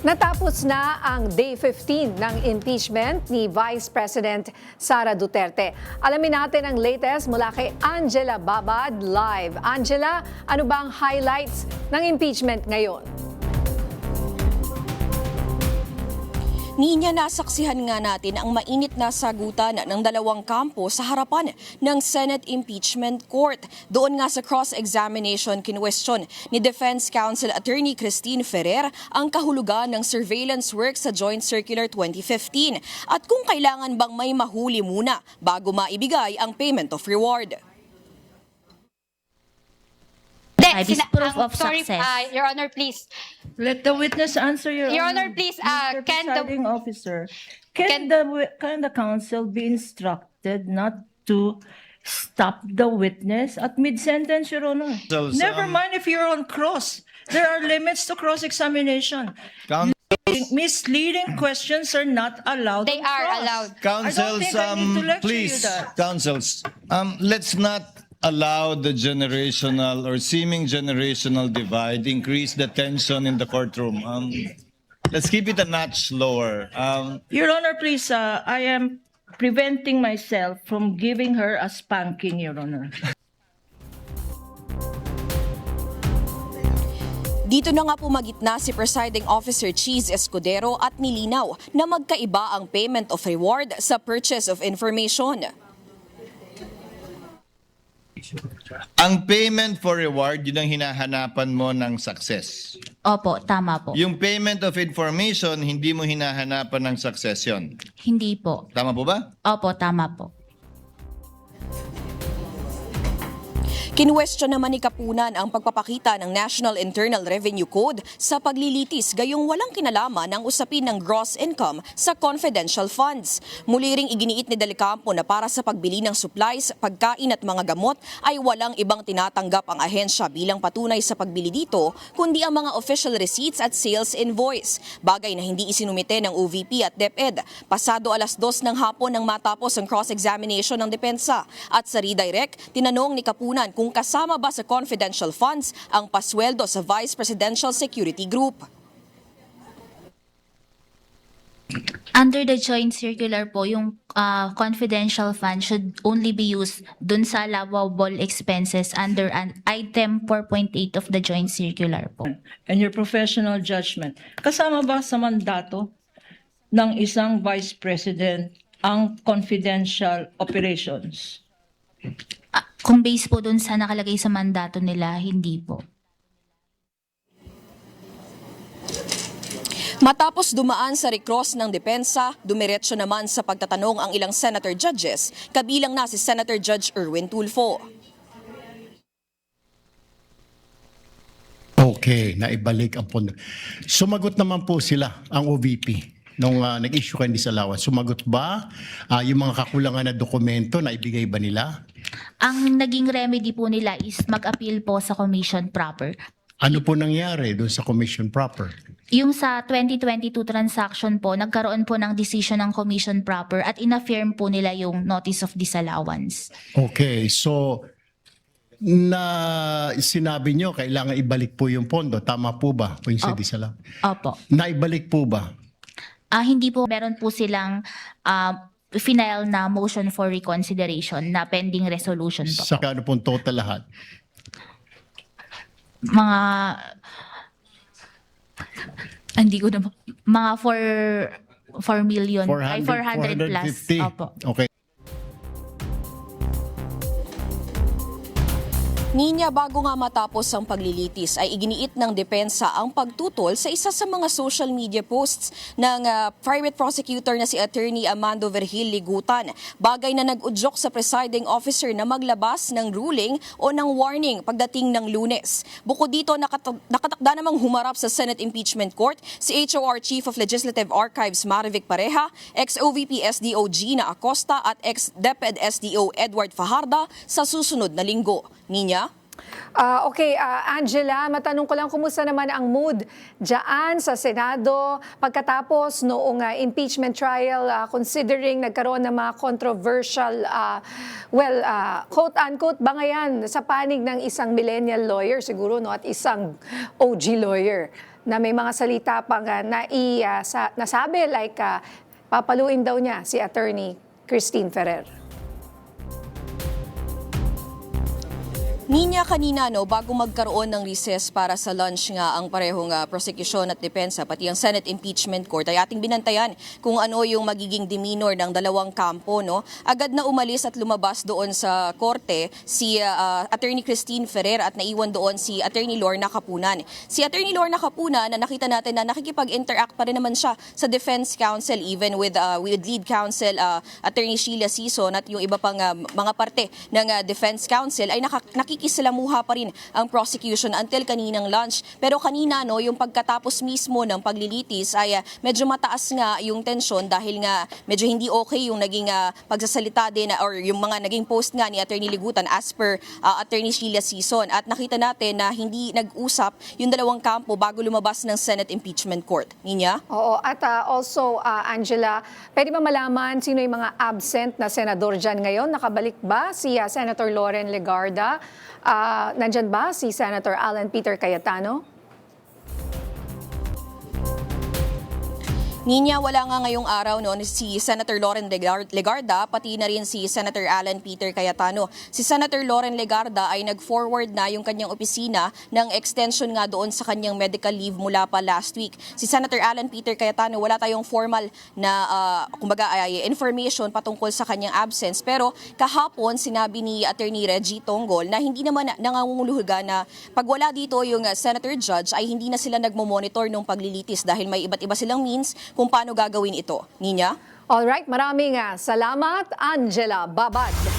Natapos na ang Day 15 ng impeachment ni Vice President Sara Duterte. Alamin natin ang latest mula kay Angela Babad live. Angela, ano ba ang highlights ng impeachment ngayon? Ninya, nasaksihan nga natin ang mainit na sagutan ng dalawang kampo sa harapan ng Senate Impeachment Court. Doon nga sa cross-examination kinwestiyon ni Defense Counsel Attorney Christine Ferrer ang kahulugan ng surveillance work sa Joint Circular 2015 at kung kailangan bang may mahuli muna bago maibigay ang payment of reward. Is proof of success. Your Honor, please. Let the witness answer, Your Honor, please. Mr. Can the Presiding Officer, can the counsel be instructed not to stop the witness at mid-sentence, Your Honor? Never mind if you're on cross. There are limits to cross-examination. Misleading questions are not allowed. They on are cross. allowed. Councils, I don't think I need to lecture please, you that. councils, let's not allow the generational or seeming generational divide increase the tension in the courtroom. Let's keep it a notch lower. Your Honor, please, I am preventing myself from giving her a spanking, Your Honor. Dito na nga pumagitna si Presiding Officer Cheese Escudero at nilinaw na magkaiba ang payment of reward sa purchase of information. Ang payment for reward, yun ang hinahanapan mo ng success. Opo, tama po. Yung payment of information, hindi mo hinahanapan ng success yun. Hindi po. Tama po ba? Opo, tama po. Kinwestiyon naman ni Kapunan ang pagpapakita ng National Internal Revenue Code sa paglilitis gayong walang kinalaman ang usapin ng gross income sa confidential funds. Muli ring iginiit ni Del Campo na para sa pagbili ng supplies, pagkain at mga gamot ay walang ibang tinatanggap ang ahensya bilang patunay sa pagbili dito kundi ang mga official receipts at sales invoice. Bagay na hindi isinumite ng OVP at DepEd. Pasado 2:00 ng hapon nang matapos ang cross-examination ng depensa. At sa redirect, tinanong ni Kapunan kung kasama ba sa confidential funds ang pasweldo sa Vice Presidential Security Group. Under the joint circular po, yung confidential fund should only be used dun sa allowable expenses under an item 4.8 of the joint circular po. And your professional judgment. Kasama ba sa mandato ng isang Vice President ang confidential operations? Kung base po dun sa nakalagay sa mandato nila, hindi po. Matapos dumaan sa recross ng depensa, dumiretso naman sa pagtatanong ang ilang senator judges, kabilang na si Senator Judge Erwin Tulfo. Okay, naibalik ang pondo. Sumagot naman po sila, ang OVP, nung nag-issue kayo ng disallowance. Sumagot ba yung mga kakulangan na dokumento na ibigay ba nila? Ang naging remedy po nila is mag-appeal po sa commission proper. Ano po nangyari doon sa commission proper? Yung sa 2022 transaction po, nagkaroon po ng decision ng commission proper at inaffirm po nila yung notice of disallowance. Okay, so na sinabi nyo kailangan ibalik po yung pondo. Tama po ba? Po yung sa disallowance? Opo. Naibalik po ba? Hindi po, meron po silang final na motion for reconsideration na pending resolution po. Sa kano pong total lahat? Mga, hindi ko na, mga 4 million, ay 400 plus. 450. Opo. Okay. Ninya, bago nga matapos ang paglilitis ay iginiit ng depensa ang pagtutol sa isa sa mga social media posts ng private prosecutor na si Attorney Amando Vergil Ligutan. Bagay na nag-udyok sa presiding officer na maglabas ng ruling o ng warning pagdating ng Lunes. Bukod dito, nakatakda namang humarap sa Senate Impeachment Court si HOR Chief of Legislative Archives Marivic Pareja, ex-OVP SDO Gina Acosta at ex-DepEd SDO Edward Fajarda sa susunod na linggo. Ninya? Okay, Angela, matanong ko lang kumusta naman ang mood dyan sa Senado pagkatapos noong impeachment trial considering nagkaroon ng mga controversial, quote-unquote, bangayan sa panig ng isang millennial lawyer siguro no, at isang OG lawyer na may mga salita pang nasabi like papaluin daw niya si Attorney Christine Ferrer. Ninya kanina bago magkaroon ng recess para sa lunch nga ang parehong prosecution at depensa pati ang Senate Impeachment Court ay ating binantayan kung ano yung magiging demeanor ng dalawang kampo. Agad na umalis at lumabas doon sa korte si Attorney Christine Ferrer at naiwan doon si Attorney Lorna Capunan. Si Attorney Lorna Capunan na nakita natin na nakikipag-interact pa rin naman siya sa Defense Counsel even with lead counsel Attorney Sheila Sison at yung iba pang mga parte ng Defense Counsel ay nakikislamuha pa rin ang prosecution until kaninang lunch. Pero kanina yung pagkatapos mismo ng paglilitis ay medyo mataas nga yung tensyon dahil nga medyo hindi okay yung naging pagsasalita din or yung mga naging post nga ni Attorney Ligutan as per Attorney Sheila Sison. At nakita natin na hindi nag-usap yung dalawang kampo bago lumabas ng Senate Impeachment Court. Ninya? Oo, at also, Angela, pwede ba malaman sino yung mga absent na senador dyan ngayon? Nakabalik ba si Senator Loren Legarda? Nandyan ba si Senator Alan Peter Cayetano? Ninya, wala nga ngayong araw si Senator Loren Legarda, pati na rin si Senator Alan Peter Cayetano. Si Senator Loren Legarda ay nag-forward na yung kanyang opisina ng extension nga doon sa kanyang medical leave mula pa last week. Si Senator Alan Peter Cayetano, wala tayong formal na information patungkol sa kanyang absence. Pero kahapon, sinabi ni Attorney Reggie Tonggol na hindi naman nanganguluhugan na pag wala dito yung Senator Judge ay hindi na sila nagmo-monitor ng paglilitis dahil may iba't iba silang means kung paano gagawin ito. Ninya? Alright, maraming salamat, Angela Babad.